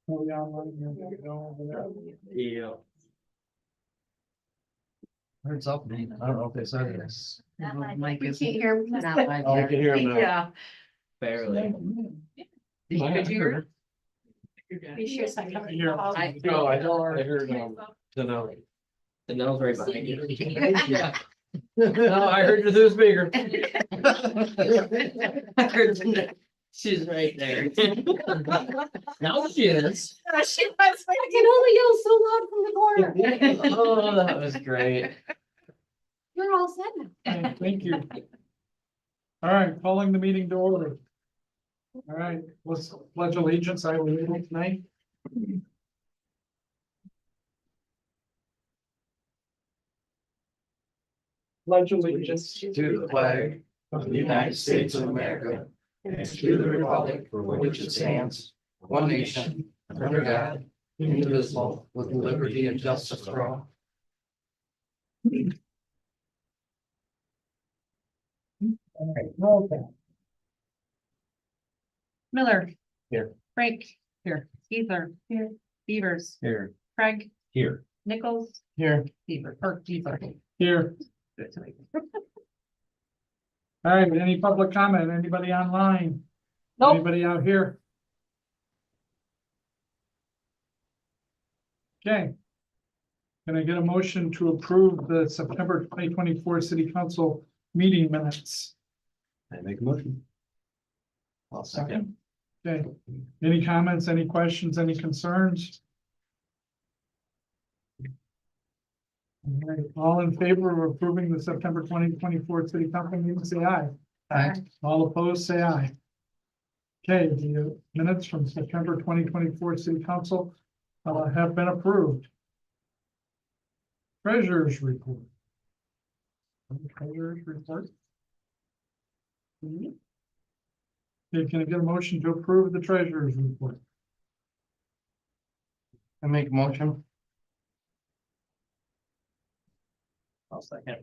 Oh, yeah, online, you know, over there. Yeah. Heard something. I don't know if they said this. Mike We is can't hear. not live Oh, I yet. can hear him now. Yeah. Barely. Could you hear? You're Be sure to cover the Here. hall. No, I don't. I heard to know. The nose right behind you. Yeah. No, I heard you through the speaker. I heard the nose. She's right there. Now she is. She was, I can only yell so loud from the corner. Oh, that was great. You're all set now. Okay, thank you. All right, calling the meeting to order. All right, let's pledge allegiance. I will lead it tonight. Pledge allegiance To the flag of the United States of America and to the republic for which it stands, one nation, under God, indivisible, with liberty and justice for all. All right, roll call. Miller. Here. Frank. Here. Ether. Here. Beavers. Here. Craig. Here. Nichols. Here. Beaver. Or Beaver. Here. All right, any public comment? Anybody online? Nope. Anybody out here? Okay. Can I get a motion to approve the September 2024 City Council meeting minutes? I make a motion. I'll second. Okay, any comments, any questions, any concerns? All right, all in favor of approving the September 2024 City Council meeting, say aye. Aye. All opposed, say aye. Okay, the minutes from September 2024 City Council have been approved. Treasurer's report. Treasurer's report. Okay, can I get a motion to approve the treasurer's report? I make a motion. I'll second.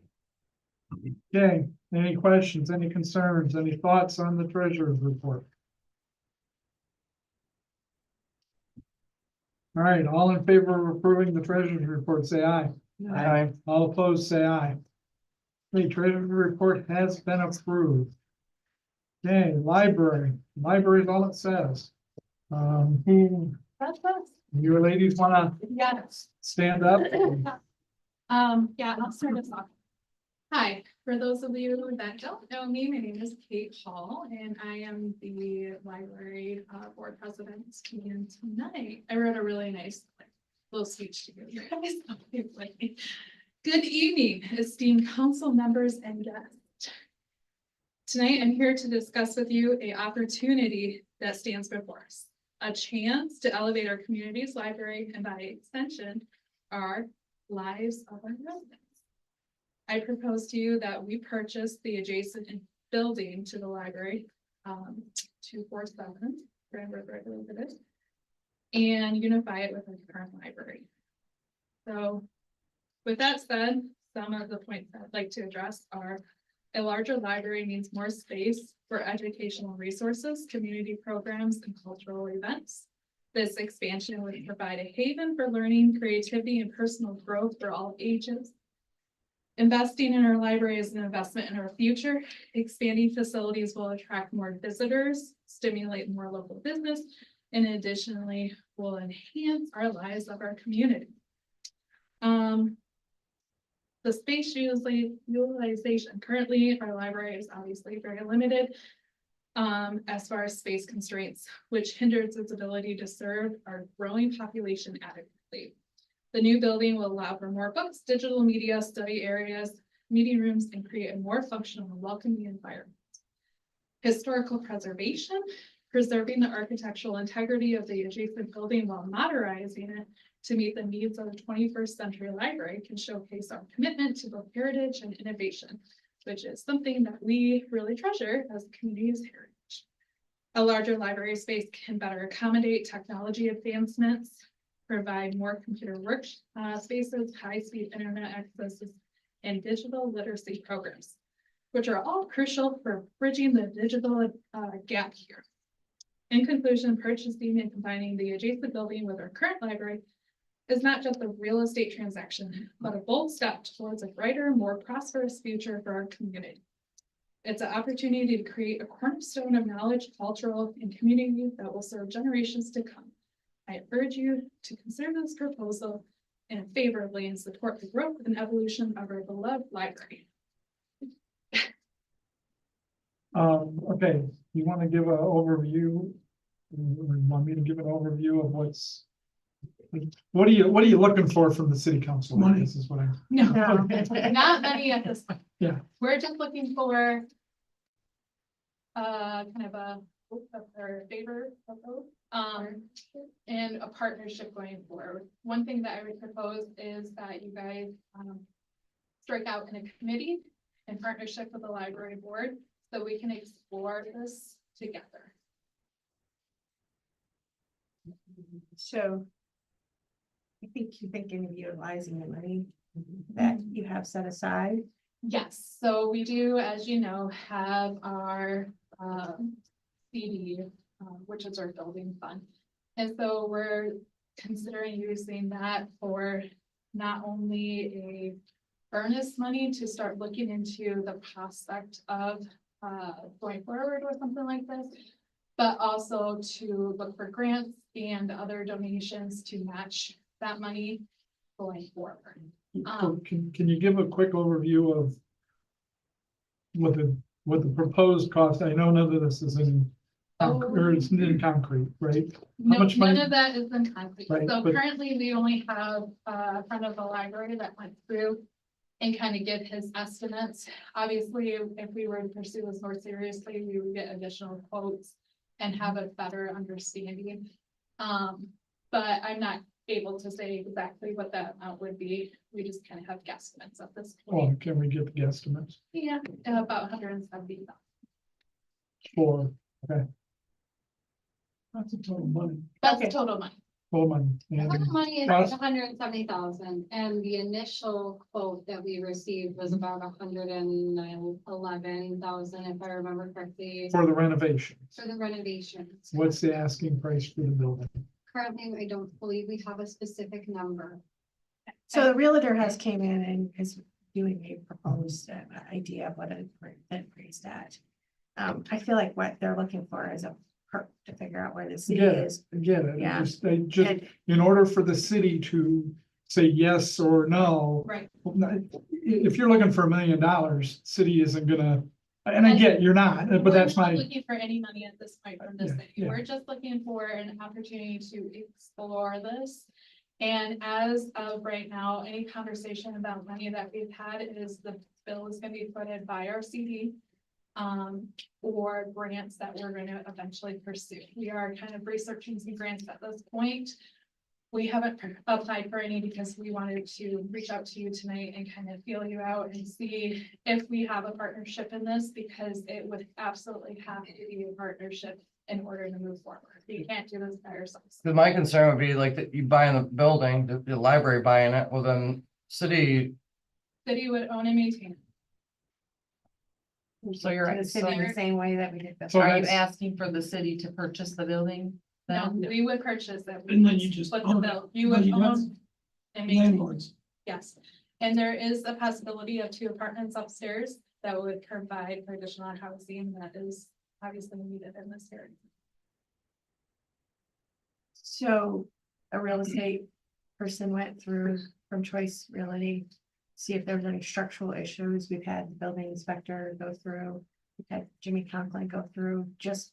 Okay, any questions, any concerns, any thoughts on the treasurer's report? All right, all in favor of approving the treasurer's report, say aye. Aye. All opposed, say aye. The treasurer's report has been approved. Okay, library is all it says. Who, That's us. you ladies wanna Yes. stand up? Yeah, I'll start us off. Hi, for those of you that don't know me, my name is Kate Hall and I am the library board president. And tonight, I wrote a really nice little speech to you guys. Good evening, esteemed council members and guests. Tonight, I'm here to discuss with you an opportunity that stands before us. A chance to elevate our community's library and by extension, our lives of our residents. I propose to you that we purchase the adjacent building to the library, 247 Grand River Road, it is, and unify it with our current library. So with that said, some of the points I'd like to address are a larger library means more space for educational resources, community programs, and cultural events. This expansion would provide a haven for learning, creativity, and personal growth for all ages. Investing in our library is an investment in our future. Expanding facilities will attract more visitors, stimulate more local business, and additionally will enhance our lives of our community. The space utilization. Currently, our library is obviously very limited as far as space constraints, which hinders its ability to serve our growing population adequately. The new building will allow for more books, digital media, study areas, meeting rooms, and create a more functional and welcoming environment. Historical preservation, preserving the architectural integrity of the adjacent building while modernizing it to meet the needs of the 21st century library can showcase our commitment to both heritage and innovation, which is something that we really treasure as the community's heritage. A larger library space can better accommodate technology advancements, provide more computer work spaces, high-speed internet access, and digital literacy programs. which are all crucial for bridging the digital gap here. In conclusion, purchasing and combining the adjacent building with our current library is not just a real estate transaction, but a bold step towards a brighter, more prosperous future for our community. It's an opportunity to create a cornerstone of knowledge, cultural, and community that will serve generations to come. I urge you to consider this proposal and favorably and support the growth and evolution of our beloved library. Okay, you want to give an overview? Or you want me to give an overview of what are you looking for from the city council? Money. This is what I'm. No, not many at this point. Yeah. We're just looking for kind of a favor of both, and a partnership going forward. One thing that I would propose is that you guys strike out in a committee in partnership with the library board so we can explore this together. So I think you're thinking of utilizing the money that you have set aside. Yes, so we do, as you know, have our CD, which is our building fund. And so we're considering using that for not only a earnest money to start looking into the prospect of going forward with something like this, but also to look for grants and other donations to match that money going forward. Can you give a quick overview of what the proposed cost? I know none of this is in, or it's in concrete, right? No, much none money- of that is in concrete. Right, So but- currently, we only have a friend of the library that went through and kind of give his estimates. Obviously, if we were to pursue this more seriously, we would get additional quotes and have a better understanding. But I'm not able to say exactly what that amount would be. We just kind of have guesstimates at this Oh, point. can we get the guesstimates Yeah, about 170,000. for, That's a total money. That's Okay. total money. full money? Total And money is cost- 170,000, and the initial quote that we received was about 111,000, if I remember correctly, For the renovations, for the renovations. what's the asking price for the building? Currently, I don't believe we have a specific number. So the realtor has came in and is doing a proposed idea of what it appraised at. I feel like what they're looking for is a perk to figure out where the city Get it, is. get it. Yeah. They just, And in order for the city to say yes or no. Right. If you're looking for $1 million, city isn't gonna, and I get you're not, but that's We're not my, looking for any money at this point from this Yeah, city. yeah. We're just looking for an opportunity to explore this. And as of right now, any conversation about money that we've had is the bill is gonna be funded by our CD. Or grants that we're gonna eventually pursue. We are kind of researching some grants at this point. We haven't applied for any because we wanted to reach out to you tonight and kind of feel you out and see if we have a partnership in this, because it would absolutely have to be a partnership in order to move forward. You can't do this by yourselves. Cause my concern would be like that you buying the building, the library buying it, well then city. City would own and maintain it. So you're, the so city the same way that we did. the- So are you that's- asking for the city to purchase the building? No, Then? we would purchase it. And then you just Split the own it. bill. You Then would you got own and maintain. Landlords. Yes, and there is a possibility of 2 apartments upstairs that would provide for additional housing that is obviously needed in this area. So a real estate person went through from Choice Realty, see if there was any structural issues. We've had the building inspector go through, we've had Jimmy Conklin go through just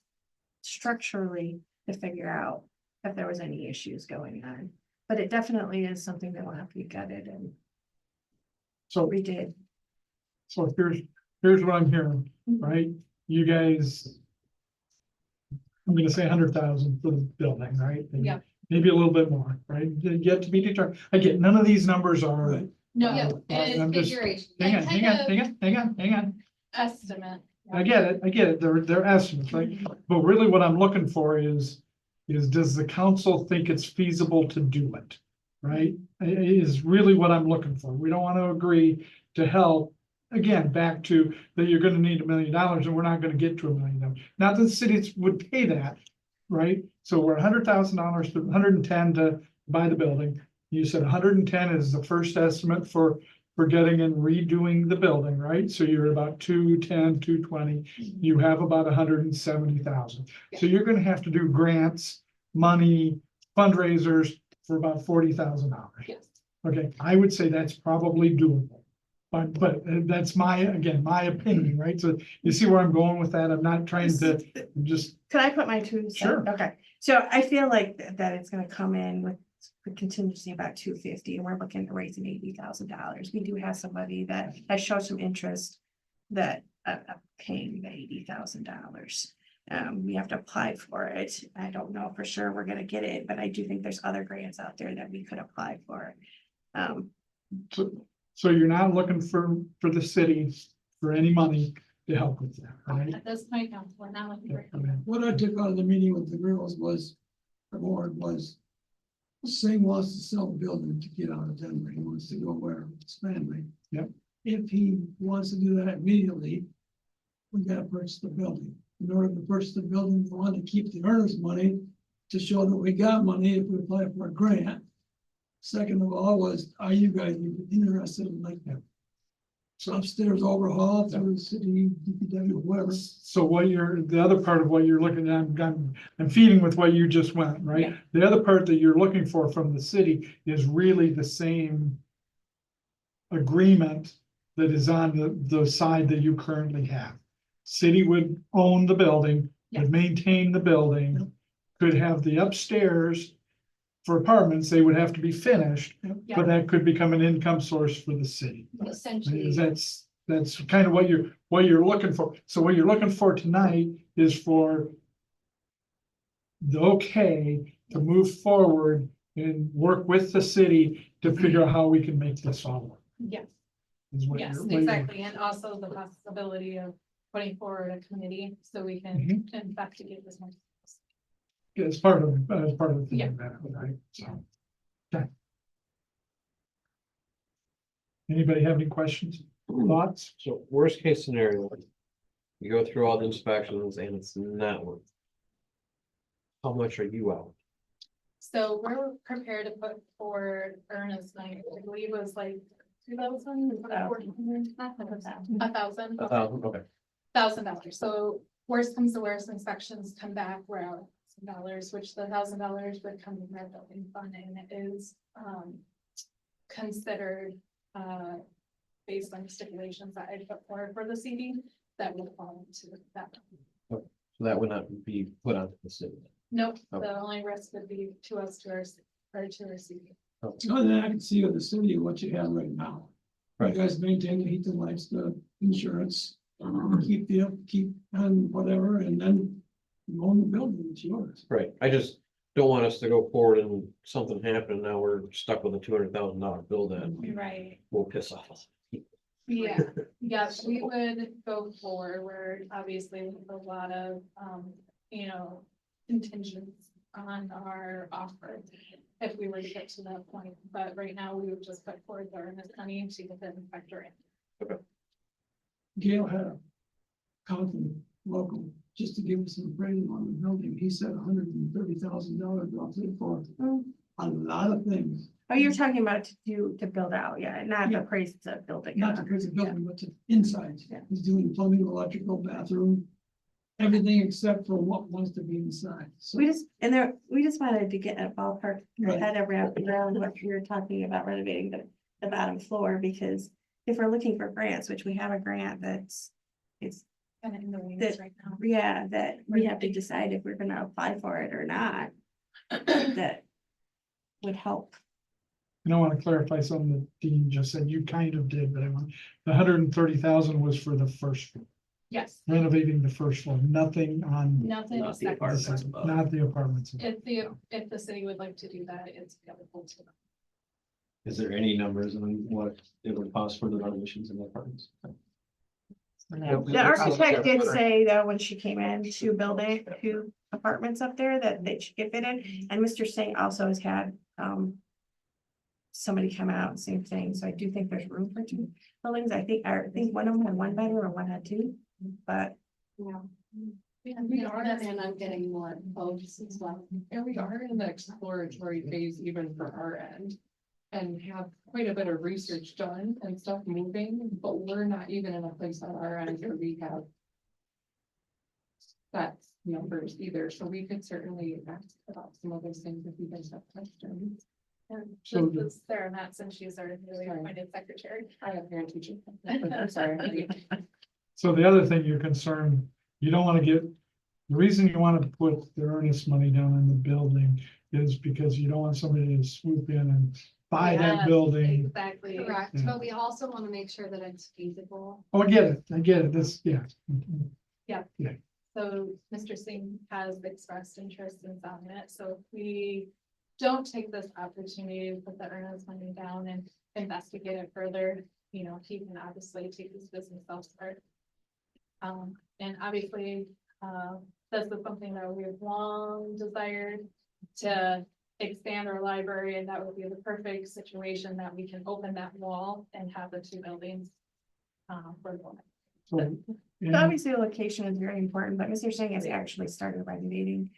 structurally to figure out if there was any issues going on. But it definitely is something that will have to be gutted and so, redid. so here's what I'm hearing, right? You guys. I'm gonna say 100,000 for the building, right? And Yep. Maybe a little bit more, right? Yet to be determined. I get, none of these numbers are. Right. No, Yeah, it I'm is just- configuration. Hang on, And hang kind on, hang on, hang on. estimate. I get it, they're estimates, right? But really what I'm looking for is does the council think it's feasible to do it? Right? Is really what I'm looking for. We don't want to agree to help again, back to that you're gonna need $1 million and we're not gonna get to $1 million. Not that the cities would pay that, right? So we're $100,000 to 110 to buy the building. You said 110 is the first estimate for getting and redoing the building, right? So you're about 210, 220. You have about 170,000. So you're gonna have to do grants, money, fundraisers for about $40,000. Yes. Okay, I would say that's probably doable. But that's my opinion, right? So you see where I'm going with that? I'm not trying to just, Could I put my 2 cents? Sure. Okay, so I feel like that it's gonna come in with contingency about 250, and we're looking at raising $80,000. We do have somebody that has shown some interest that paying the $80,000. We have to apply for it. I don't know for sure we're gonna get it, but I do think there's other grants out there that we could apply for. so you're not looking for the city for any money to help with that, right? At this point, no, we're not looking for. Okay. What I took out of the meeting with the girls was, the board was, Singh wants to sell the building to get out of Denver. He wants to go where his family. Yep. If he wants to do that immediately, we gotta purchase the building. In order to purchase the building, we want to keep the earnest money to show that we got money if we apply for a grant. Second of all was, are you guys interested in like that? So upstairs overhaul through the city, DPW, whoever. So the other part of what you're looking at, I'm feeding with what you just went, right? Yeah. The other part that you're looking for from the city is really the same agreement that is on the side that you currently have. City would own the building, would maintain the building, could have the upstairs for apartments, they would have to be finished, Yeah. but that could become an income source for the city. Essentially, That's kind of what you're looking for. So what you're looking for tonight is for the okay to move forward and work with the city to figure out how we can make this all work. Yes, is what yes, you're- exactly, and also the possibility of putting forward a committee so we can investigate this one. It's part of the thing, Yeah. right? So, okay. Anybody have any questions, thoughts? So worst case scenario, you go through all the inspections and it's not working. How much are you out? So we're prepared to put forward earnest money, I believe it was like 2,000, $1,000, Okay. $1,000. So worst comes to worst, inspections come back, we're out $1,000, which the $1,000 would come from our building fund, and it is considered based on stipulations that I put forward for the CD that would fall into that. So that would not be put onto the city. Nope, Okay. the only risk would be to us to our CD. Other than I can see with the city what you have right now. Right. You guys maintain the heat and lights, the insurance, keep on whatever, and then you own the building, it's yours. Right, I just don't want us to go forward and something happen, now we're stuck with a $200,000 bill that Right. will piss off us. Yeah, yes, we would go forward, obviously with a lot of, contingents on our offer. If we were to get to that point, but right now we would just put forward the earnest money to get the inspector in. Gail had a confident local, just to give us some appraisal on the building, he said $130,000 roughly for a lot of things. Oh, you're talking about to build out, yeah, not the praise the building. Not to praise the building, but to inside. Yeah. He's doing plumbing, electrical, bathroom, everything except for what wants to be inside. So We just wanted to get a ballpark, Right. head around what you're talking about renovating the bottom floor, because if we're looking for grants, which we have a grant it's Kind of in the wings That- right now. yeah, that we have to decide if we're gonna apply for it or not. That would help. And I want to clarify something that Dean just said, you kind of did, but the 130,000 was for the first floor, Yes, renovating the first floor, nothing on. nothing. Not the second. apartments above. Not the apartments. If the city would like to do that, it's available to them. Is there any numbers on what it would cost for the renovations in the apartments? The architect did say that when she came in to building 2 apartments up there, that they should get fit in, and Mr. Singh also has had somebody come out, same thing, so I do think there's room for 2. buildings, I think one of them had one bedroom and one had two, but. Yeah. We are, And I'm getting more quotes as well. And we are in the exploratory phase even for our end. And have quite a bit of research done and stuff moving, but we're not even in a place on our end where we have. That numbers either, so we could certainly ask about some of those things if you guys have questions. and So this is Sarah Matson, she's our newly appointed secretary. I have parent teacher. I'm sorry. So the other thing you're concerned, you don't wanna get, the reason you wanna put the earnest money down in the building is because you don't want somebody to swoop in and buy that Yes, building. Exactly. Correct, Yeah. but we also want to make sure that it's feasible. Oh, I get it, this, yeah. So Mr. Singh has expressed interest in selling it, so if we don't take this opportunity to put the earnest money down and investigate it further, you know, he can obviously take his business elsewhere. And obviously, this is something that we've long desired to expand our library, and that would be the perfect situation that we can open that wall and have the two buildings. For the moment. So, So and obviously, the location is very important, but Mr. Singh has actually started renovating.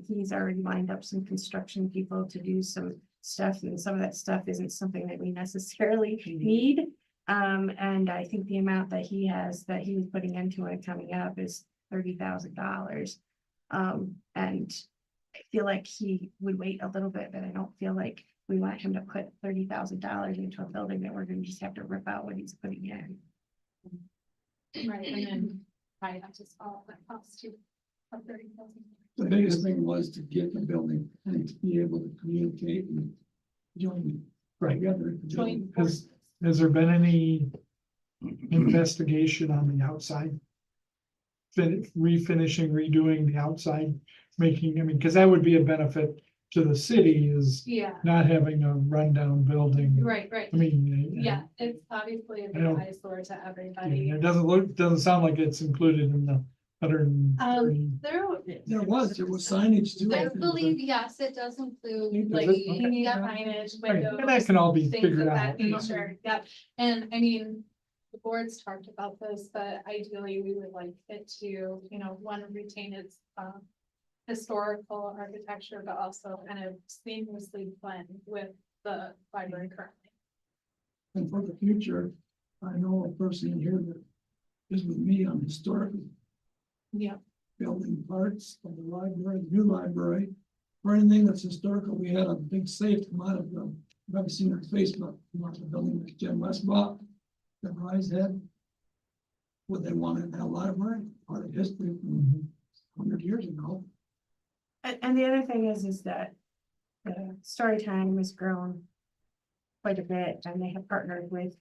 He's already lined up some construction people to do some stuff, and some of that stuff isn't something that we necessarily need. And I think the amount that he was putting into it coming up is $30,000. And I feel like he would wait a little bit, but I don't feel like we want him to put $30,000 into a building that we're gonna just have to rip out what he's putting in. Right, and then I have to solve that cost too. Of 30,000. The biggest thing was to get the building and to be able to communicate and join right, together. Joint has there been any investigation on the outside? Refinishing, redoing the outside, making, I mean, because that would be a benefit to the city is Yeah, not having a rundown building. right, I mean. yeah, it's obviously a I big don't- eyesore to everybody. It doesn't sound like it's included in the 130. There was signage too. I believe, yes, it does include Does like. it? Okay. Painting, Yeah. signage, Okay, windows. and that can all be things figured of that out. nature, yep, and I mean, the board's talked about this, but ideally we would like it to, you know, one, retain its historical architecture, but also kind of seamlessly blend with the library currently. And for the future, I know a person here that is with me on historical Yeah. building parts of the library, the new library. For anything that's historical, we had a big safe come out of the, I've never seen on Facebook, come out of the building that Jim West bought. The Rise had. What they wanted in that library, part of history from 100 years ago. And the other thing is that the story time has grown quite a bit, and they have partnered with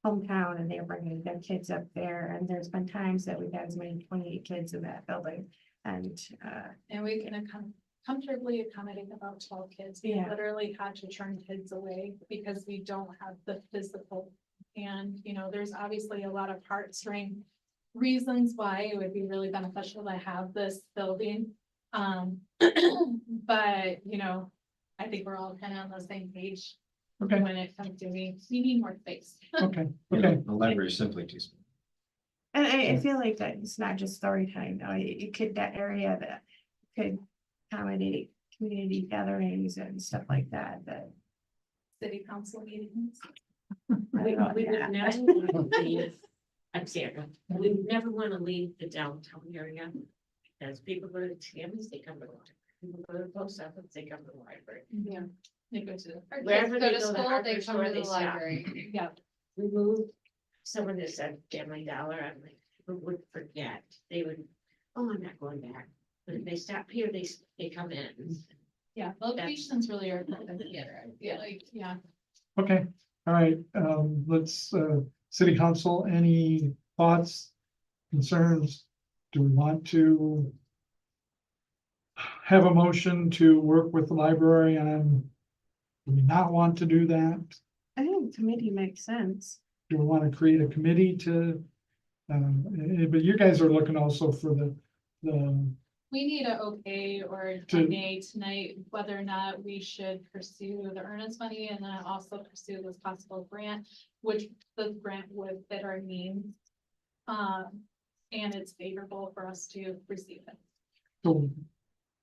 Hometown, and they are bringing their kids up there, and there's been times that we've had as many 28 kids in that building, and And we can comfortably accommodate about 12 kids. We Yeah. literally had to turn kids away because we don't have the physical. And, you know, there's obviously a lot of heartstring reasons why it would be really beneficial to have this building. But, you know, I think we're all kind of on the same page Okay, when it comes to we need more space. okay, You know, okay. the library is simply too small. and I feel like that it's not just story time, it could, that area that could accommodate community gatherings and stuff like that, City council meetings. I don't know, We yeah. would never want to leave, I'm Sarah, we would never want to leave the downtown area. As people go to the Tammy's, they come to the library. People go to the post office, they come to the library. Yeah. They go to. Our kids Wherever go they to go to school, hardware they come store, to they the stop. library. Yeah, We moved, someone that said Family Dollar, I'm like, people would forget, they would, oh, I'm not going back. But if they stop here, they come in. yeah, locations really are. Yeah, like, yeah. Okay, all right, let's, city council, any thoughts, concerns? Do we want to have a motion to work with the library on, do we not want to do that? I think committee makes sense. Do we want to create a committee to, but you guys are looking also for the We need a okay or To- a nay tonight, whether or not we should pursue the earnest money and then also pursue this possible grant, which the grant would fit our needs. And it's favorable for us to receive it. So,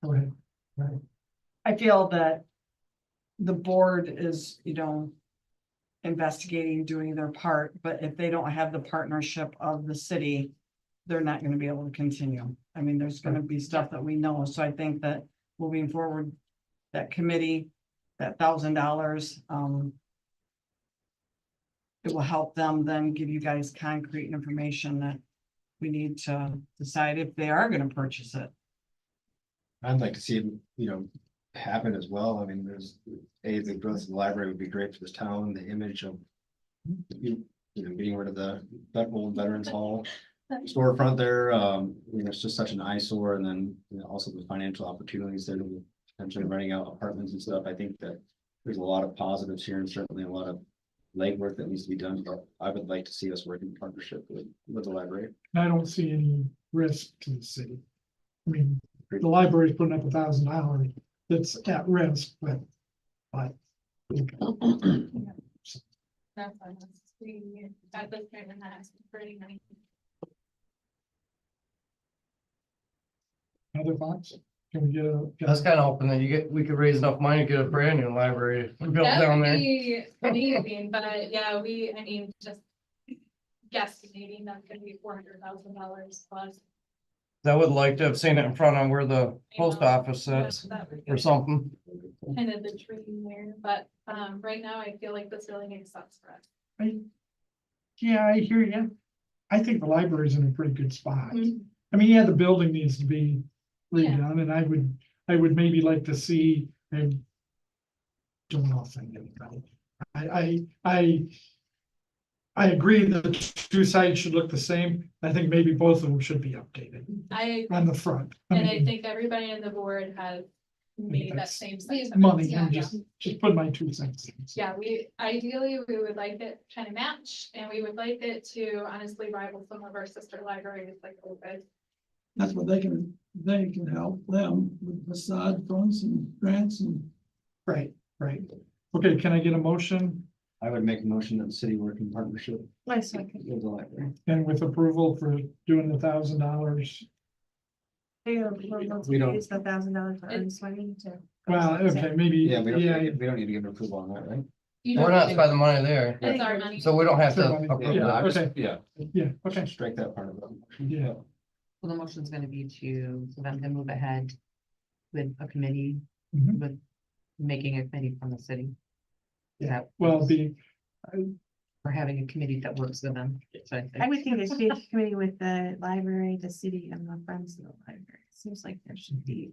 go ahead. I feel that the board is, investigating, doing their part, but if they don't have the partnership of the city, they're not gonna be able to continue. I mean, there's gonna be stuff that we know, so I think that moving forward, that committee, that $1,000, it will help them then give you guys concrete information that we need to decide if they are gonna purchase it. I'd like to see it, happen as well. I mean, the growth of the library would be great for this town, the image of. Getting rid of the old Veterans Hall storefront there, it's just such an eyesore, and then also the financial opportunities there, potentially renting out apartments and stuff. I think that there's a lot of positives here and certainly a lot of legwork that needs to be done, but I would like to see us work in partnership with the library. I don't see any risk to the city. I mean, the library's putting up $1,000 that's at risk, but. That's on us. We, at this point, we're not asking for any money. Other thoughts? Can we get a? That's kind of hoping that we could raise enough money to get a brand new library built That down would there. be amazing, but yeah, just guesstimating that's gonna be $400,000 plus. I would like to have seen it in front of where the post office sits That would or be something. kind of the dream there, but right now I feel like this really makes sense for us. Yeah, I hear you. I think the library's in a pretty good spot. Mhm. I mean, yeah, the building needs to be Yeah. redone, and I would maybe like to see, and don't know if anybody. I agree that the two sides should look the same. I think maybe both of them should be updated on the front. And I mean, think everybody on the board has made that that's same sentiment. money, I'm Yeah. just put my 2 cents in. Yeah, ideally, we would like it kind of match, and we would like it to honestly rival some of our sister libraries like Ovid. That's what they can help them with facade funds and grants and. Right. Okay, can I get a motion I would make a motion that the city work in partnership My second. with the library. and with approval for doing $1,000? We don't- Use the $1,000 for earnest money to. Well, okay, maybe, Yeah, we yeah. don't need to give approval on that, right? You We're don't not think spending money there, It's our money. so we don't have to Yeah, approve yeah, that. okay. Yeah, okay, Strike that part of it. yeah, So the motion's gonna be for them to move ahead with a committee, Mhm. with making a committee from the city. yeah, well, Or having a committee that works with them. So I think- I would think it should be a committee with the library, the city, and the friends of the library. Seems like there should be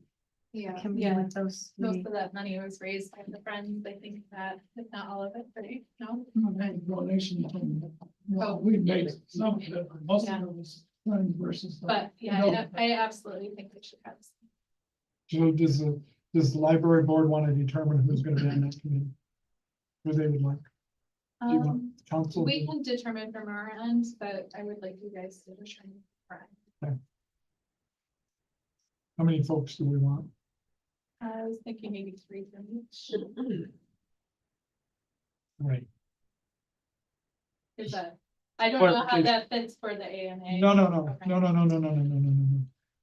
a Yeah, committee yeah, with those. most of that money was raised by the friends, I think that, if not all of it, right? No? And donation from, well, we made some of it, but most of it was friends versus. But yeah, I absolutely think we should have. so does the library board want to determine who's gonna be on that committee? Who they would like, do you want council? We can determine from our end, but I would like you guys to determine. How many folks do we want? I was thinking maybe 3 from each. Right, Is that, I don't know how that fits for the AMA. no. Okay.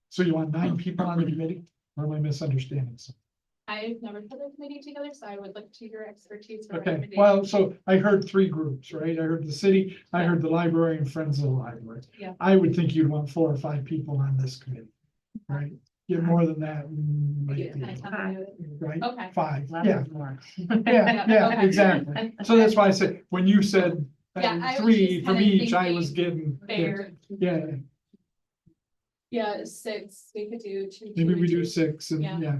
So you want 9 people on the committee, or am I misunderstanding something? I've never put a committee together, so I would look to your expertise. for Okay, recommendations. well, so I heard 3 groups, right? I heard the city, I heard the library and Friends of the Library. Yeah. I would think you'd want 4 or 5 people on this committee, right? Get more than that, might Yeah, be, kind of tell me right? Okay. 5, Less yeah, is more. yeah, Okay. exactly. So that's why I said, when you said Yeah, I was 3 just from kinda each, I was thinking getting, Fair. yeah, Yeah, 6, we could do 2. maybe 2, we do 2. 6 and, Yeah. yeah,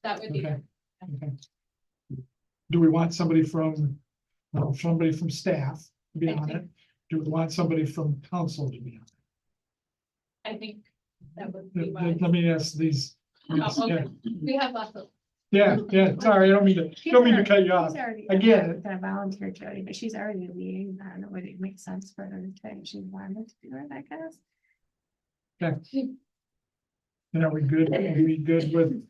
That would be. okay. Okay. Do we want somebody from staff to be on it? Do we want somebody from council to be on I think that would it? be wise. Let me ask these. Oh, Yeah, okay. We have lots of. yeah, sorry, I don't mean to cut you off. She's already. I get it. Gonna volunteer Jody, but she's already leading. I don't know, would it make sense for her to, she wanted to do it, I guess. Okay. And are we good, with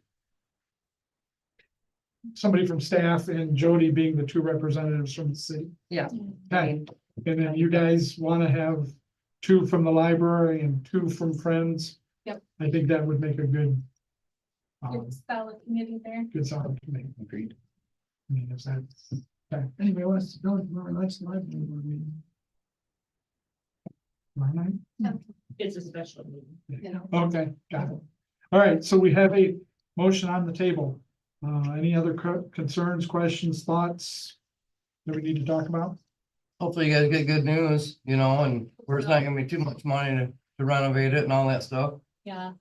somebody from staff and Jody being the two representatives from the city? Yeah. Okay, and then you guys wanna have two from the library and two from Friends? Yep. I think that would make a good. Good solid committee there. Good solid committee. Agreed. I mean, if that, Anybody wants to go to our next library board meeting? all right. It's a special meeting. Okay, got it. All right, so we have a motion on the table. Any other concerns, questions, thoughts that we need to talk about? Hopefully you guys get good news, you know, and where it's not gonna be too much money to renovate it and all that stuff. Yeah.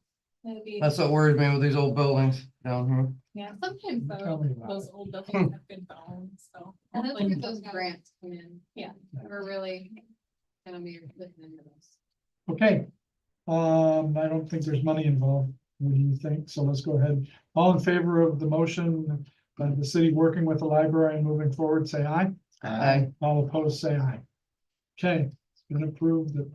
It'd be, That's what worries me with these old buildings down here. yeah, sometimes Tell me about those it. old buildings have been bound, so. And that's hopefully- where those grants come in. Yeah. We're really gonna be looking into this. Okay. I don't think there's money involved. What do you think? So let's go ahead. All in favor of the motion, the city working with the library and moving forward, say aye. Aye. All opposed, say aye. Okay, it's been approved. The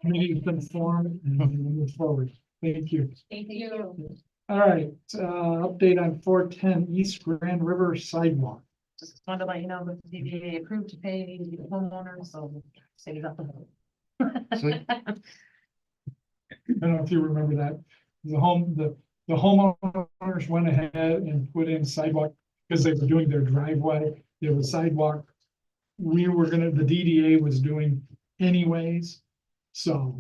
committee's been formed and we move forward. Thank you. Thank you. All right, update on 410 East Grand River sidewalk. Just wanted to let you know that the DDA approved to pay the homeowner, so save up. Sweet. I don't know if you remember that. The homeowners went ahead and put in sidewalk because they were doing their driveway. There was sidewalk. The DDA was doing anyways. So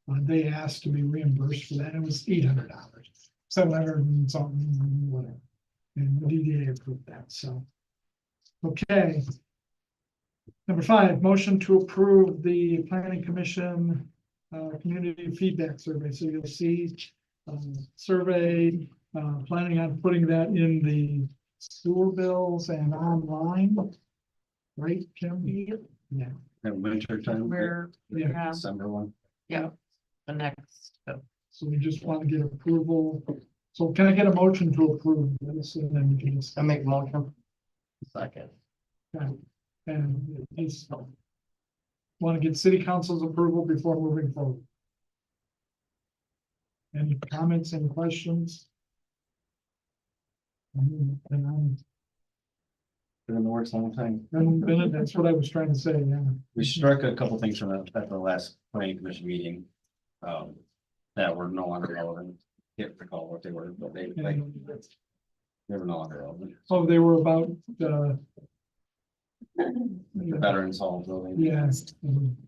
they asked to be reimbursed for that. It was $800, $700 and something, whatever. And the DDA approved that, so. Okay. Number 5, motion to approve the planning commission community feedback survey. So you'll see survey, planning on putting that in the sewer bills and online. Right, Kim? Yeah. That winter time. We're, yeah, December one. the next. So we just want to get approval. So can I get a motion to approve this and then we can just. I make a motion. Second. And just want to get city council's approval before moving forward. Any comments, any questions? And I'm, Been in the works a long time. that's what I was trying to say, yeah. We struck a couple things from at the last planning commission meeting. That were no longer relevant. Can't recall what they were, but they were no longer relevant. Oh, they were about, The veterans hall building. yes.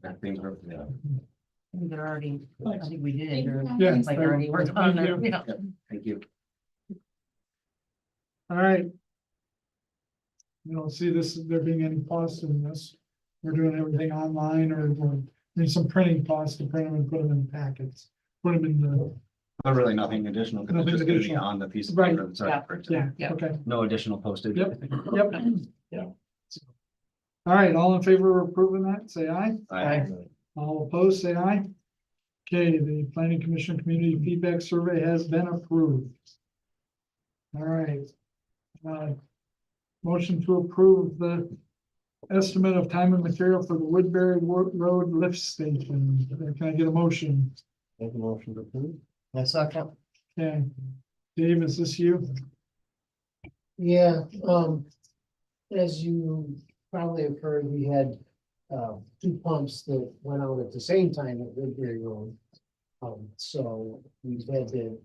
That things were, yeah. They're already, I think we did, or Yeah. like already worked on Thank there. you. Yeah. Thank you. All right. You don't see this, there being any cost in this. We're doing everything online or there's some printing costs to print them and put them in packets. Put them in the, But really nothing additional, because Nothing it's just gonna be additional. on the piece of Right. paper. That's Yeah. printed. yeah, Yeah. okay, No additional postage. Yep. yep. Yeah. All right, all in favor of approving that, say aye. Aye. All opposed, say aye. Okay, the planning commission community feedback survey has been approved. All right. Motion to approve the estimate of time and material for the Woodbury Road lift station. Can I get a motion? Make a motion to approve. My second. Okay, Dave, is this you? Yeah, as you probably have heard, we had, two pumps that went out at the same time at Woodbury Road. So we had to,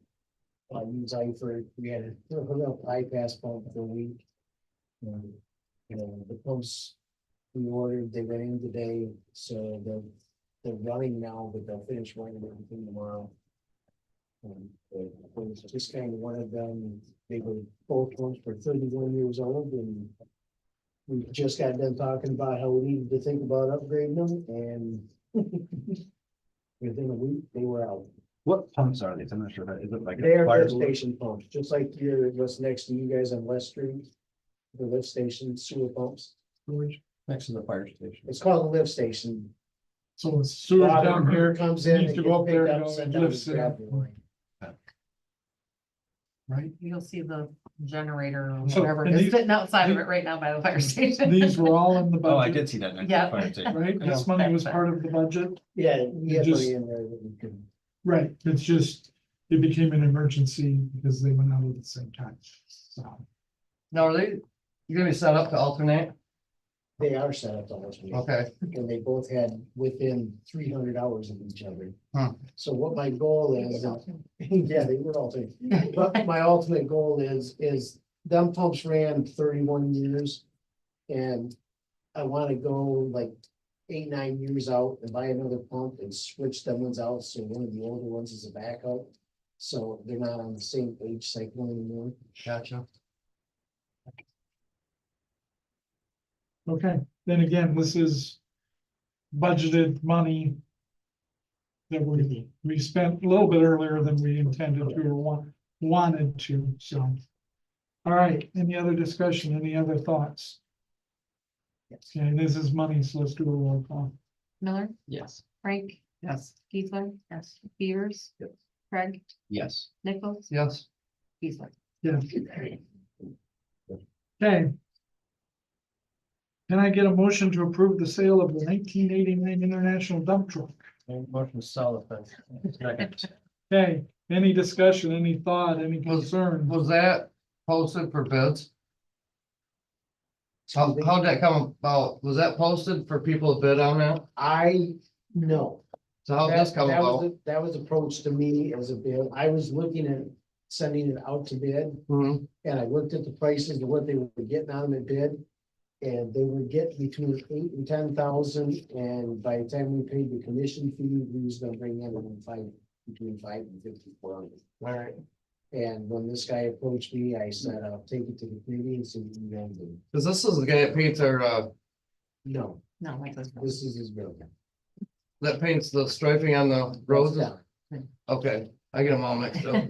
use Eifert, we had to hook up bypass pump for a week. The pumps we ordered, they went in today, so they're running now, but they'll finish running everything tomorrow. It was just kind of one of them, they were both ones for 31 years old, and we just got done talking about how we needed to think about upgrading them, and within a week, they were out. What pumps are these? I'm not sure. Is it like? a They're fire lift station pumps, just like what's next to you guys on West Street. The lift station sewer pumps. Next to the fire station. It's called a lift station. So the sewer down Water here, comes in. needs and to go up gets there picked and up, go sent and down lifts to it up. grab line. right? You'll see the generator or So, whatever, and is these- sitting outside of it right now by the fire station. These were all in the Oh, I budget, did see that. next to the Yeah. fire station. right? This money was part of the budget, Yeah, we had Just- money in there that we could. right? It's just, it became an emergency because they went out at the same time, so. Now, are they, you gonna be set up to alternate? They are set up to alternate. Okay, And they both had within 300 hours of each other. Huh. So what my goal is, yeah, they were alternate. But my ultimate goal is them pumps ran 31 years. And I want to go like 8, 9 years out and buy another pump and switch them ones out. So one of the older ones is a backup. So they're not on the same age cycle anymore. gotcha. Okay, then again, this is budgeted money that we spent a little bit earlier than we intended to or wanted to, so. All right, any other discussion, any other thoughts? Okay, this is money, so let's do a roll call. Miller, Yes. Frank, Yes. Keithler, yes, Beavers, Craig, Yes. Nichols, Yes. Keithler. Yeah. Okay. Can I get a motion to approve the sale of the 1989 International dump truck? Motion to sell the thing. Second. Okay, any discussion, any thought, any concern? Was that posted for bids? How'd that come about? Was that posted for people to bid on that? No. So how'd this come about? That was approached to me as a bid. I was looking at sending it out to bid. Mhm. And I looked at the prices of what they were getting on the bid. And they were getting between 8,000 and 10,000, and by the time we paid the commission fee, we was gonna bring in between 5 and 5400. All right, And when this guy approached me, I said, I'll take it to the committee and see what you guys do. cause this is the guy that paints our, No, No, like this. this is his building. that paints the striping on the roads. Yeah. Okay, I get them all mixed up.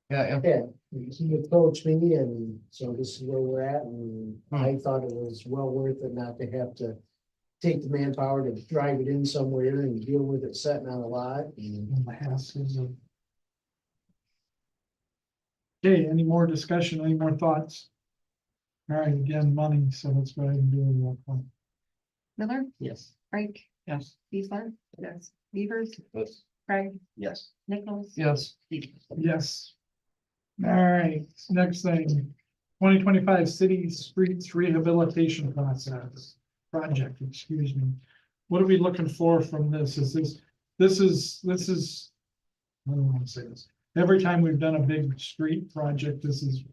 Yeah, Yeah, he approached me, and so this is where we're at, and I thought it was well worth it not to have to take the manpower to drive it in somewhere and deal with it sitting on a lot. And the hassles of- Okay, any more discussion, any more thoughts? All right, again, money, so let's go ahead and do a roll call. Miller, Yes. Frank, Yes. Keithler, yes, Beavers, Yes. Craig, Yes. Nichols. yes. Yes. All right, next thing, 2025 city streets rehabilitation project, excuse me. What are we looking for from this? Is this is, I don't want to say this. Every time we've done a big street project,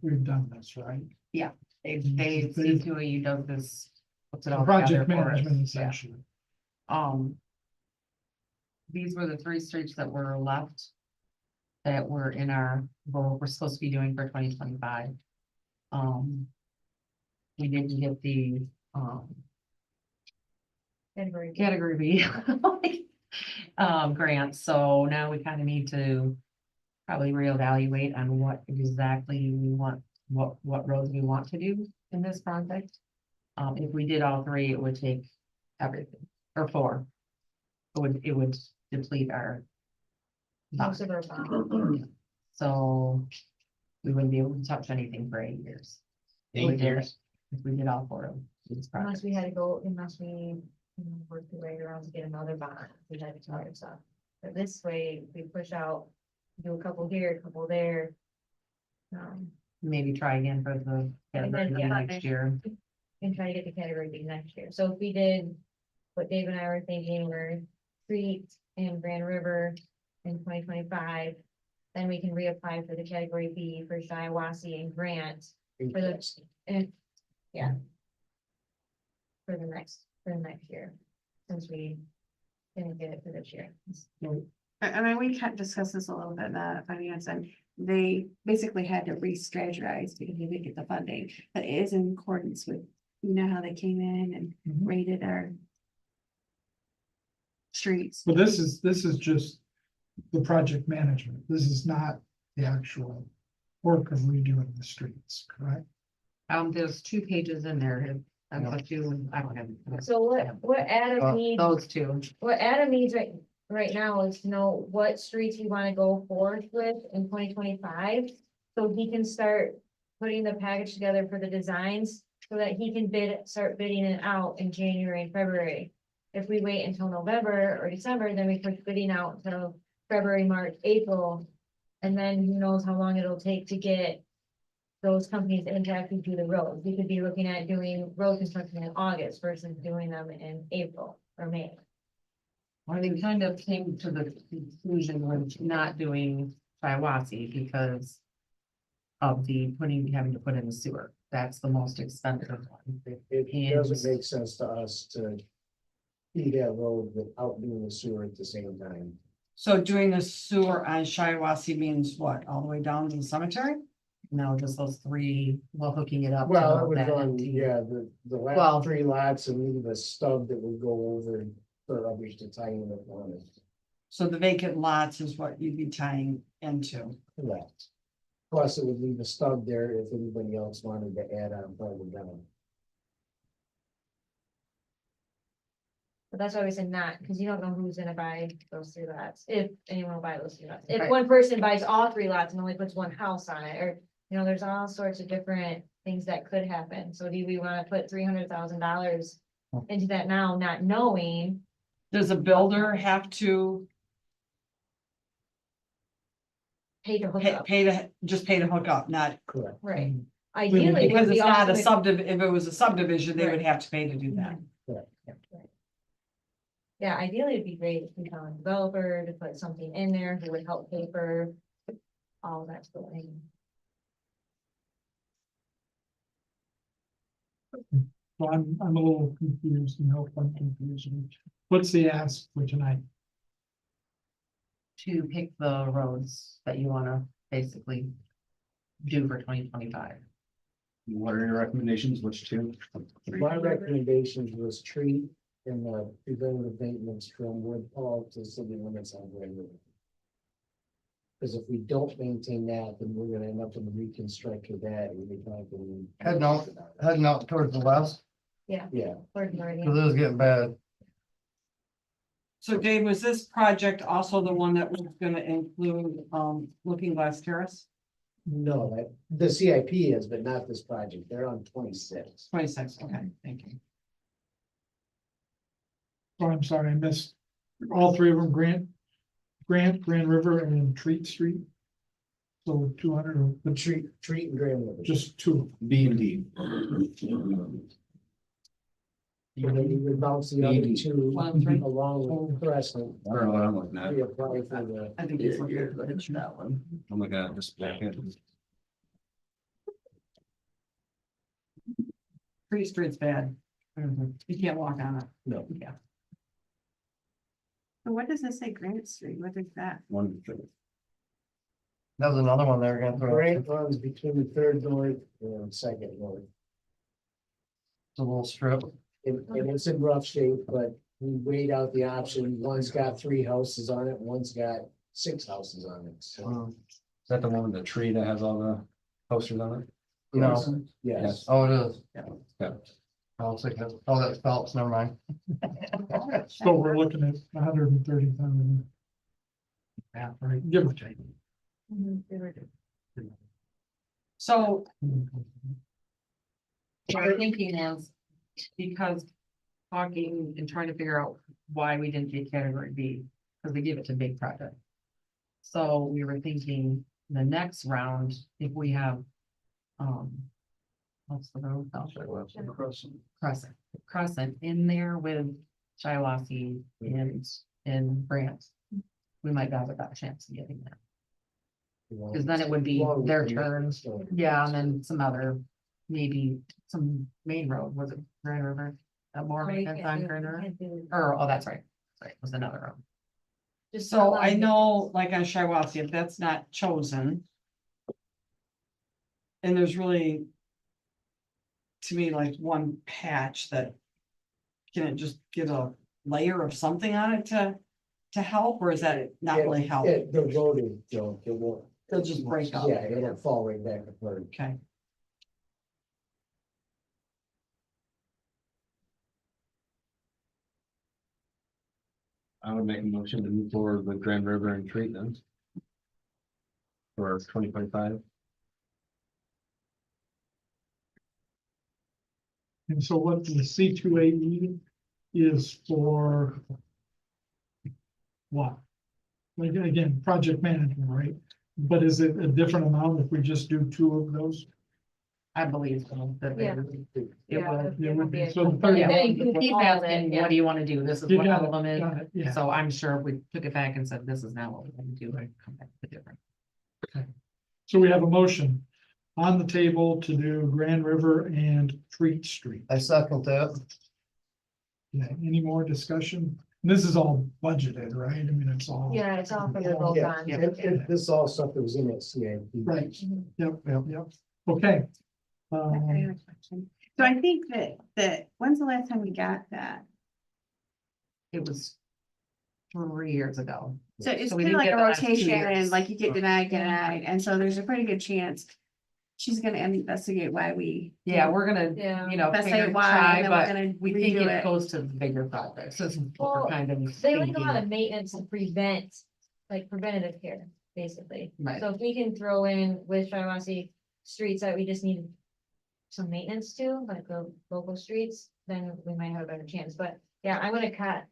we've done this, right? They see to it, you do this. Puts it all Project together for us. management Yeah. essentially. These were the 3 streets that were left. That were in our, what we're supposed to be doing for 2025. We didn't get the, category B. Grant, so now we kind of need to probably reevaluate on what exactly we want, what roads we want to do in this project. If we did all 3, it would take everything, or 4. It would deplete our. Most of our bond. So we wouldn't be able to touch anything for 8 years. 8 years. If we did all 4 of these Unless projects. we had to go, unless we, work the way around to get another bond, we had to tell ourselves. But this way, we push out, do a couple here, a couple there. Maybe try again for the And then, yeah, next year. And try to get the category B next year. So if we did what Dave and I were thinking, were street and Grand River in 2025, then we can reapply for the category B for Shiawassee and Grant for the, and, yeah. For the next year, since we didn't get it for this year. I mean, we can't discuss this a little bit in the finance, and they basically had to re-strategize because they didn't get the funding, but it is in accordance with, how they came in and Mhm. rated our streets. But this is just the project management. This is not the actual work of redoing the streets, correct? There's 2 pages in there. I don't have. So what Adam needs, Those 2. what Adam needs right now is to know what streets we wanna go forward with in 2025. So he can start putting the package together for the designs, so that he can start bidding it out in January and February. If we wait until November or December, then we push bidding out until February, March, April. And then who knows how long it'll take to get those companies in to actually do the roads. We could be looking at doing road construction in August versus doing them in April or May. Well, we kind of came to the conclusion with not doing Shiawassee because of having to put in the sewer. That's the most expensive one. It doesn't make sense to us to feed that road without doing the sewer at the same time. So doing the sewer on Shiawassee means what, all the way down to the cemetery? No, just those three, well, hooking it up. to Well, it would that run, empty- yeah, the Well- last 3 lots and leave a stub that would go over for rubbish to tie in the corner. So the vacant lots is what you'd be tying into. Correct. Plus, it would leave a stub there if anybody else wanted to add on further down. But that's why we said not, because you don't know who's gonna buy those 3 lots, if anyone will buy those 3 lots. If Right. one person buys all 3 lots and only puts 1 house on it, or, there's all sorts of different things that could happen. So do we wanna put $300,000 into that now, not knowing? Does a builder have to Pay to hook pay, up, just pay to hook up, not? Correct. right? Ideally, it Because would it's be not a awesome if it was a subdivision, they would Right. have to pay to do that. Yeah, ideally, it'd be great if we found a developer to put something in there who would help pay for all of that sort of thing. So I'm a little confused and hope I'm confused. What's the ask for tonight? To pick the roads that you wanna basically do for 2025. What are your recommendations? Which two? My recommendations was tree and the preventative maintenance from Woodhall to city limits on Grand River. Because if we don't maintain that, then we're gonna end up in the reconstruct of that. And we're talking. Heading out towards the west, Yeah. Yeah, Or already. cause it was getting bad. So Dave, was this project also the one that was gonna include, Looking Glass Terrace? no, the CIP is, but not this project. They're on 26. 26, okay, thank you. Oh, I'm sorry, I missed all 3 of them, Grand River and Treat Street. So 200, The treat and Grand River. just 2. B and D. And then you would bounce the other 2 1, 3. along with Crescent. I don't know what I'm looking at. Reapply for the. I think it's looking at that one. I'm looking at this back end. Pretty Street's bad. You can't walk on it. No. Yeah. So what does this say, Granite Street? What is that? One. That was another one they were gonna throw. Grant It's runs between the 3rd north and 2nd north. a little strip. And it's in rough shape, but we weighed out the option. One's got 3 houses on it, one's got 6 houses on it. So, Is that the one with the tree that has all the posters on it? No, yes. oh, it is. Yeah. I was thinking, oh, that's Phelps, never mind. So we're looking at 130,000. Yeah, right, give or take. So our thinking is, because talking and trying to figure out why we didn't get category B, because we give it to big project. So we were thinking the next round, if we have, what's the road? Crescent in there with Shiawassee and Grant. We might have a better chance of getting that. Because then it would be their turn. Yeah, and then some other, maybe some main road, was it Grand River? More Or you maintenance can't on do- Grand you River? can't do- Or, oh, that's right. Right, was another road. Just So allow I it. know, like on Shiawassee, if that's not chosen. And there's really. To me, like one patch that. Can it just get a layer of something on it to help, or is that not really help? The road is junk, it won't. It'll just break up. Yeah, it'll fall right back apart. Okay. I would make a motion to move forward with Grand River and treat them. For 2025. And so what the C2A is for what? like, again, project management, right? But is it a different amount if we just do 2 of those? I believe so. that they Yeah. would- It Yeah, would. It would be, Yeah. so the Yeah, 30. you can He's all of it, asking, yeah. what do you wanna do? This is You what got all of it, them got it, yeah. is. So I'm sure if we took it back and said, this is not what we're gonna do, I'd come back with different. So we have a motion on the table to do Grand River and Treat Street. I second that. Yeah, any more discussion? This is all budgeted, right? I mean, it's all. Yeah, it's all for the roll Yeah, on. this is all stuff that was in that CIP. Right, yep, okay. I have a question. So I think that, when's the last time we got that? It was 3 years ago. So it's So we kind of didn't like get a the last 2 rotation years. and like you get denied, and so there's a pretty good chance. She's gonna investigate why we. Yeah, we're gonna, Yeah. you know, Investigate figure, why, try, and then we're but gonna we think redo it it. goes to the bigger projects. This is what Well, we're kind of. They like a lot thinking. of maintenance to prevent, like preventative care, basically. Right. So if we can throw in with Shiawassee streets that we just need some maintenance to, like the local streets, then we might have a better chance. But yeah, I'm gonna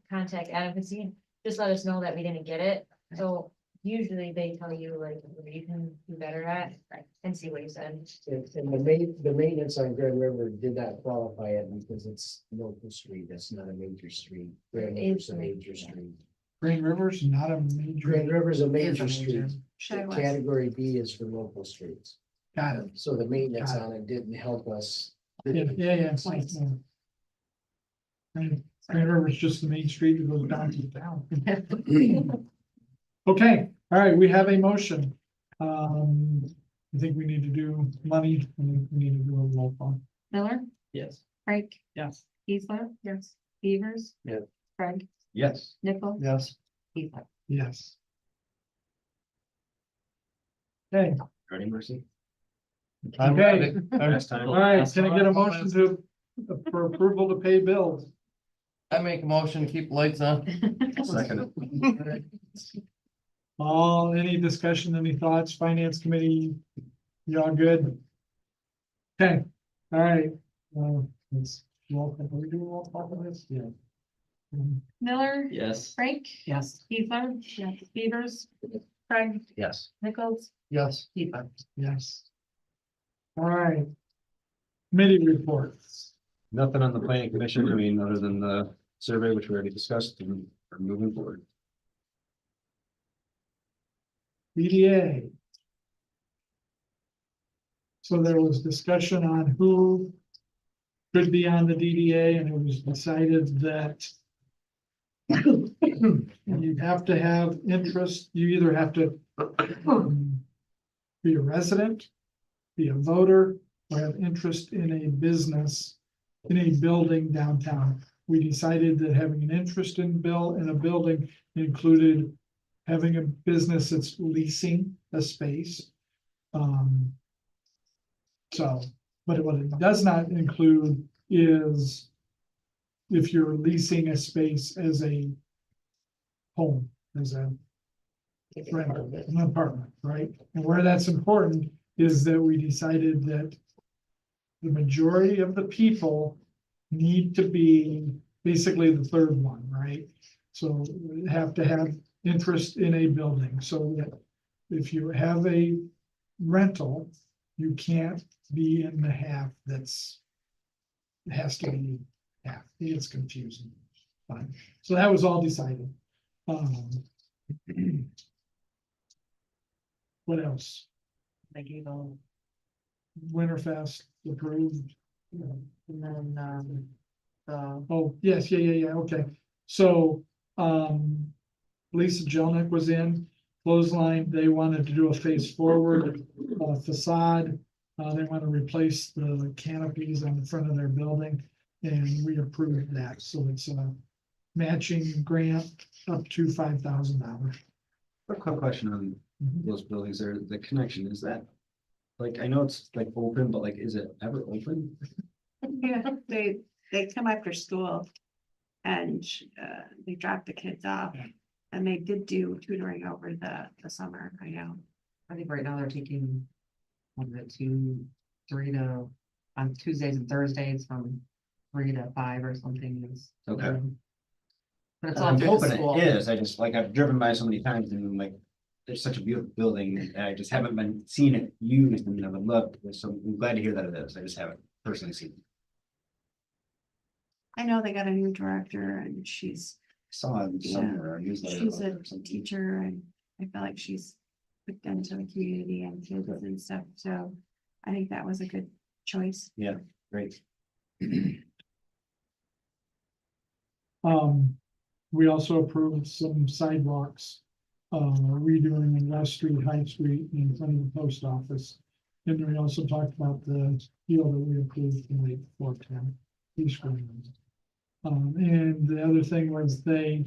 contact advocacy, just let us know that we didn't get it. So usually they tell you like what you can do better at and see what he said. And the maintenance on Grand River did not qualify it because it's local street, that's not a major street. Grand River's a major street. Grand River's not a major. Grand River's a Is a major major. street. Shiawassee. Category B is for local streets. Got it. So the maintenance Got it. on it didn't help us. Yeah, it's like. Grand River's just the main street that goes down to the town. Okay, all right, we have a motion. I think we need to do money, and we need to do a roll call. Miller, Yes. Frank, Yes. Heisler. Yes. Beavers. Yeah. Craig, Yes. Nickel. Yes. Heisler. Yes. Okay, Ready, Mercy? okay, Last time. all right, can I get a motion for approval to pay bills? I make a motion to keep lights on. Second. Any discussion, any thoughts, finance committee? Y'all good? Okay, all right. Let's roll call. Are we doing roll call for this? Yeah. Miller, Yes. Frank, Yes. Heisler. Yes. Beavers. Craig, Yes. Nichols. Yes. Heisler. Yes. All right. Committee reports. Nothing on the planning commission, I mean, other than the survey, which we already discussed, and we're moving forward. BDA. So there was discussion on who could be on the DDA, and it was decided that you have to have interest, you either have to be a resident, be a voter, or have interest in a business, in a building downtown. We decided that having an interest in a building included having a business that's leasing a space. So, but what it does not include is if you're leasing a space as a home, as a rental, an apartment, right? And where that's important is that we decided that the majority of the people need to be basically the third one, right? So we have to have interest in a building, so that if you have a rental, you can't be in the half that's, it has to be half, it's confusing. Fine, so that was all decided. What else? They gave a, Winterfest approved. and then, the, Oh, yes, yeah, okay. So, Lisa Jelnick was in, clothesline, they wanted to do a face forward facade. They want to replace the canopies on the front of their building, and we approved that, so it's a matching grant up to $5,000. A quick question on those buildings there, the connection, is that? Like, I know it's like open, but like, is it ever open? Yeah, they come after school and they drop the kids off. And they did do tutoring over the summer, I know. I think right now they're taking, what is it, 3 to, on Tuesdays and Thursdays from 3 to 5 or something is. Okay. But it's all I'm through the hoping school. it is, I just, like, I've driven by so many times and I'm like, there's such a beautiful building, and I just haven't been seeing it used, and I would love, so I'm glad to hear that it is, I just haven't personally seen it. I know they got a new director and she's, Saw it Yeah, somewhere, a newsletter. she's about a it or something. teacher and I feel like she's hooked into the community and kids and stuff, so I think that was a good choice. Yeah, great. We also approved some sidewalks. Redoing in West Street, High Street, in front of the post office. And we also talked about the deal that we approved in late 410. East Green. And the other thing was they,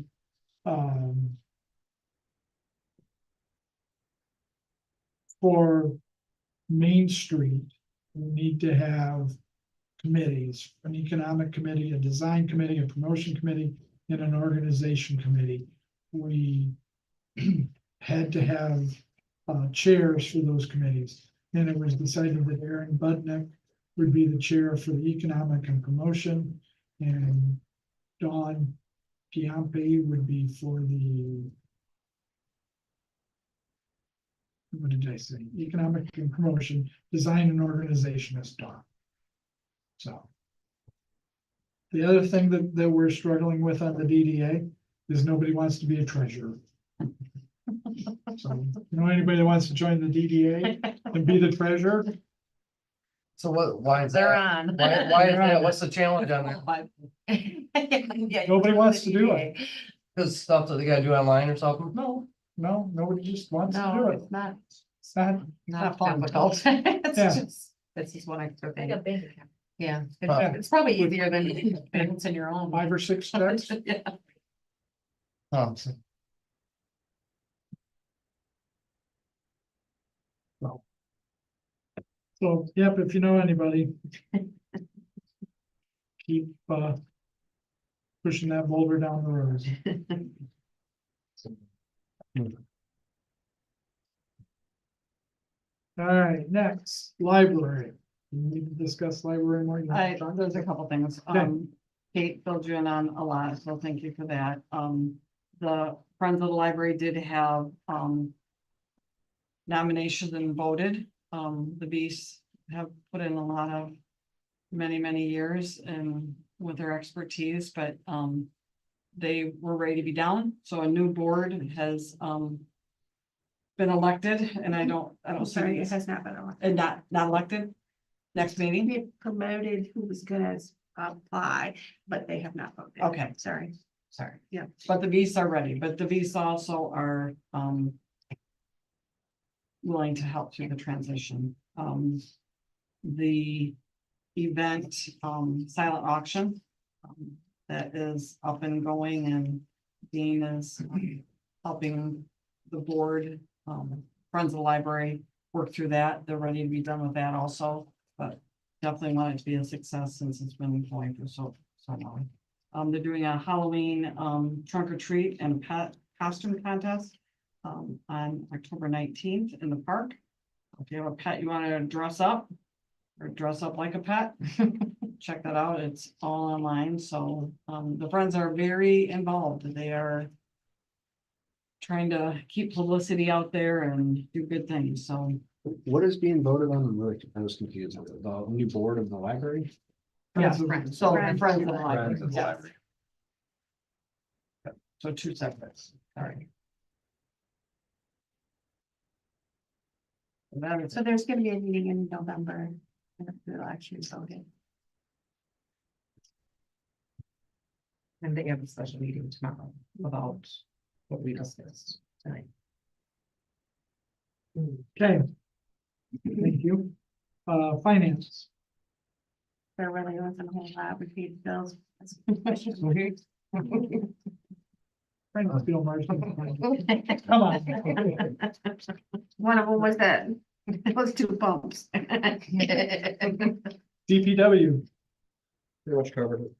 for Main Street, we need to have committees, an economic committee, a design committee, a promotion committee, and an organization committee. We had to have chairs for those committees. And it was decided that Aaron Budnick would be the chair for the economic and promotion, and Dawn Piampi would be for the, what did I say? Economic and promotion, design and organization is Dawn. So. The other thing that we're struggling with on the DDA is nobody wants to be a treasurer. So, anybody that wants to join the DDA and be the treasurer? So what, why is They're that? on. Why is that? What's the challenge on that? Yeah, Nobody wants to do it. Cause stuff that they gotta do online or something? No, nobody just wants to do No, it. it's not. It's not, Not fun. difficult. It's Yeah. just, this is what I took. Like a bank account. Yeah, Huh. it's probably easier than it's in your own. 5 or 6 steps. Yeah. So, yep, if you know anybody. Keep pushing that boulder down the road. All right, next, library. We need to discuss library more. There's a couple things. Okay. Kate filled you in on a lot, so thank you for that. The Friends of the Library did have, nominations and voted. The Beasts have put in a lot of many years and with their expertise, but, they were ready to be down. So a new board has, been elected, and I don't I'm see sorry, it this- has not been elected. and not elected. Next meeting. We have promoted who was gonna apply, but they have not voted. Okay. Sorry. Sorry. Yeah. But the beasts are ready, but the beasts also are, willing to help through the transition. The event, silent auction, that is up and going, and Dean is helping the board, Friends of the Library work through that. They're ready to be done with that also, but definitely want it to be a success since it's been going for so long. They're doing a Halloween, trunk or treat and pet costume contest, on October 19th in the park. If you have a pet you want to dress up or dress up like a pet, check that out. It's all online. So, the Friends are very involved. They are trying to keep publicity out there and do good things. So What is being voted on? I was confused. The new board of the library? yeah, Friends of- so Friends. Friends of the Library, Friends of the yes. library. So 2 separates. All right. That is So there's gonna be a meeting in November. And the election is voted. And they have a special meeting tomorrow about what we discussed tonight. Okay. Thank you. Finance. There really wasn't a whole lot. We paid bills. Trying to feel margin. Come on. One of them was that, those 2 pumps. DPW. Pretty much covered it.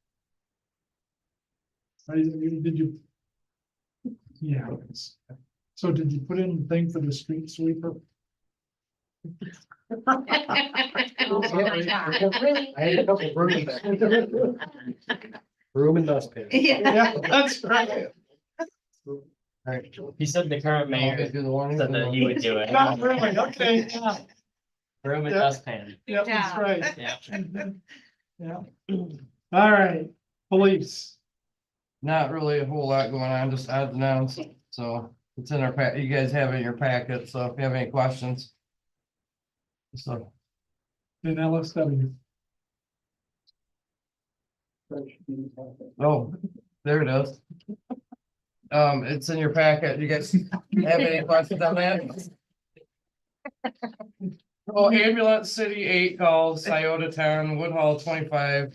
Did you? Yeah. So did you put in the thing for the street sweeper? Oh my God, really? I had a couple of rooms. Room and dustpan. Yeah, that's right. He said the current Okay, mayor do the warning. said that he would do it. Not really, okay, yeah, Room and Yeah. dustpan. yeah, that's right. Yeah. Yeah. All right, police. Not really a whole lot going on, just odds and ends, so it's in our you guys have it in your packet, so if you have any questions. So, In LSW. oh, there it is. It's in your packet, you guys have any questions on that? Oh, ambulance, city 8 calls, Iota 10, Woodhull 25.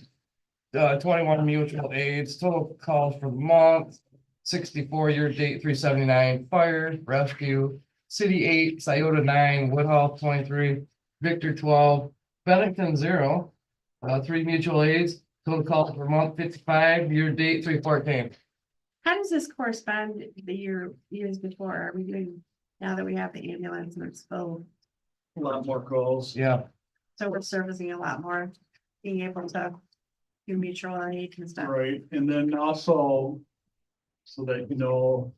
21 mutual aids, total calls for the month, 64 year date, 379, fire, rescue, city 8, Scioto 9, Woodhull 23, Victor 12, Bennington 0, 3 mutual aids, total calls per month, 55, year date, 314. How does this correspond the years before? Are we doing, now that we have the ambulance and it's full? A lot more calls. Yeah, So we're servicing a lot more, being able to do mutual aid and stuff. Right, and then also, so that you know,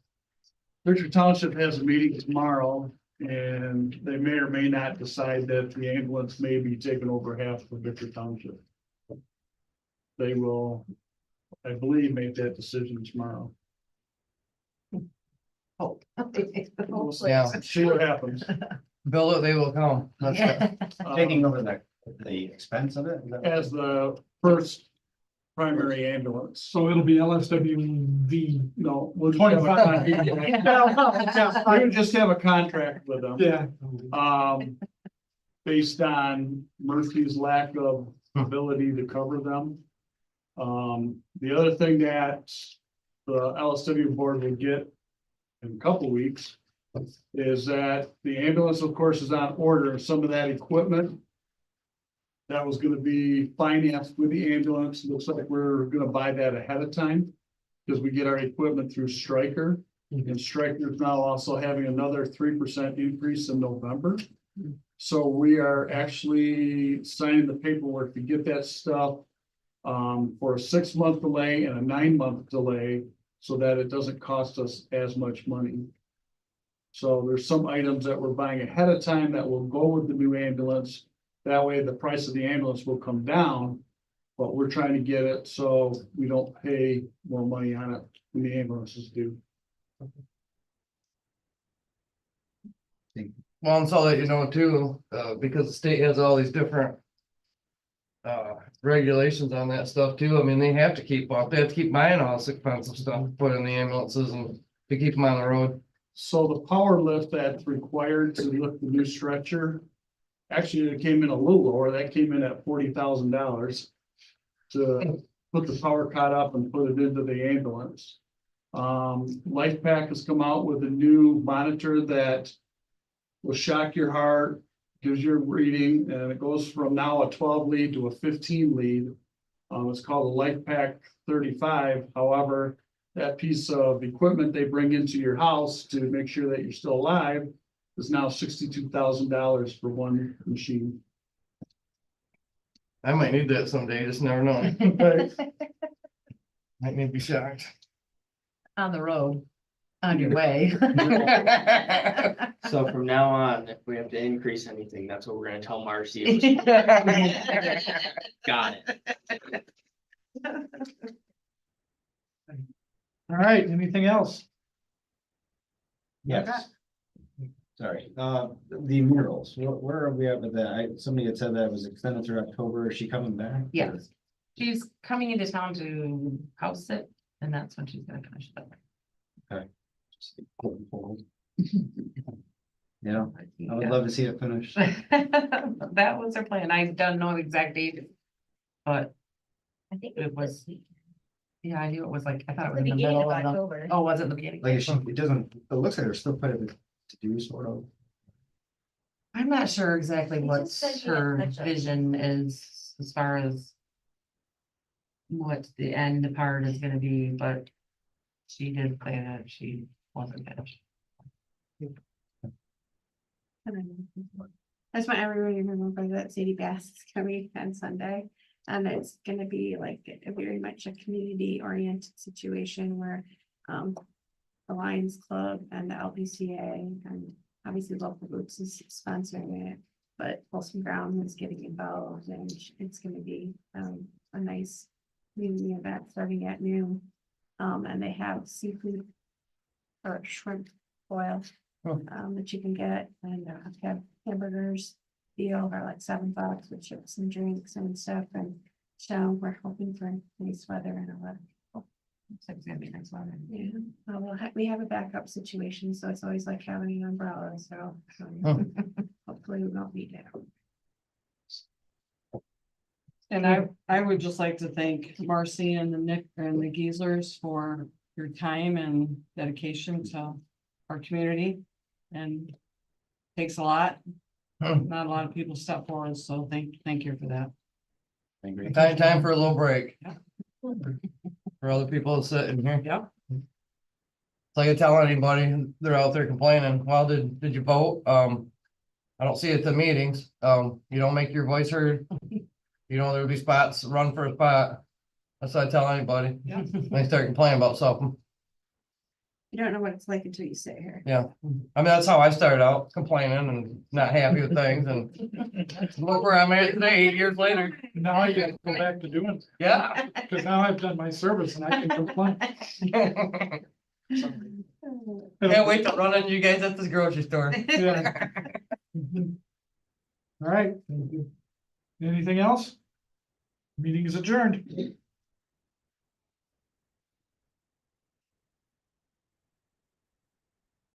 Richard Township has a meeting tomorrow, and they may or may not decide that the ambulance may be taking over half of Richard Township. They will, I believe, make that decision tomorrow. Oh. yeah, See what happens. build it, they will come. That's it. Taking over the expense of it? As the first primary ambulance. So it'll be LSWV. No, we'll just have a 25. contract. We'll just have a contract with them. Yeah, Based on Murphy's lack of ability to cover them. The other thing that the LSW board will get in a couple weeks is that the ambulance, of course, is on order. Some of that equipment that was gonna be financed with the ambulance, looks like we're gonna buy that ahead of time. Because we get our equipment through Stryker, and Stryker is now also having another 3% increase in November. So we are actually signing the paperwork to get that stuff for a 6-month delay and a 9-month delay, so that it doesn't cost us as much money. So there's some items that we're buying ahead of time that will go with the new ambulance. That way the price of the ambulance will come down, but we're trying to get it so we don't pay more money on it when the ambulances do. Well, and so that you know too, because the state has all these different regulations on that stuff too. I mean, they have to keep up, they have to keep buying all this expensive stuff, put in the ambulances and to keep them on the road. So the power lift that's required to lift the new stretcher, actually it came in a little lower, that came in at $40,000. To put the power cot up and put it into the ambulance. Life Pack has come out with a new monitor that will shock your heart, gives you a reading, and it goes from now a 12 lead to a 15 lead. It's called a Life Pack 35. However, that piece of equipment they bring into your house to make sure that you're still alive is now $62,000 for one machine. I might need that someday, you just never know. Might need to be shocked. On the road, on your way. So from now on, if we have to increase anything, that's what we're gonna tell Marcy. Got it. all right, anything else? Yes. Sorry, the murals, where are we at with that? Somebody had said that was extended through October. Is she coming back? Yes. She's coming into town to house it, and that's when she's gonna finish it up. Yeah, I would love to see it finished. That was her plan. I don't know the exact date. But I think it was, yeah, I knew it was like, I thought it was the in the beginning middle of of the, October. oh, was it in the beginning? Like, it doesn't, it looks like there's still quite a bit to do, sort of. I'm not sure exactly It what just said she had her touch-ups. vision is as far as what the end part is gonna be, but she did say that she wasn't finished. I just want everybody to remember that Sadie Bass is coming on Sunday. And it's gonna be like a very much a community oriented situation where, the Lions Club and the LPCA and obviously local groups is sponsoring it. But Folsom Brown is getting involved and it's gonna be, a nice community event starting at noon. And they have seafood or shrimp boil, that you can get and have hamburgers. Deal are like $7 with chips and drinks and stuff, and so we're hoping for nice weather and a lot of people. Looks like it's gonna be nice weather. Yeah, we have a backup situation, so it's always like having an umbrella, so hopefully we won't need it. And I would just like to thank Marcy and the Nick and the Geezers for your time and dedication to our community. And takes a lot. Not a lot of people step forward, so thank you for that. Time for a little break. For other people sitting here. Yep. So I tell anybody, they're out there complaining, well, did you vote? I don't see it at the meetings. You don't make your voice heard. You know, there'll be spots, run for a spot. That's what I tell anybody. Yeah. They start complaining about something. You don't know what it's like until you sit here. Yeah, I mean, that's how I started out, complaining and not happy with things, and look where I'm at today, 8 years later. Now I get to go back to doing, Yeah. because now I've done my service and I can complain. Can't wait to run into you guys at this grocery store. Yeah. All right, thank you. Anything else? Meeting is adjourned.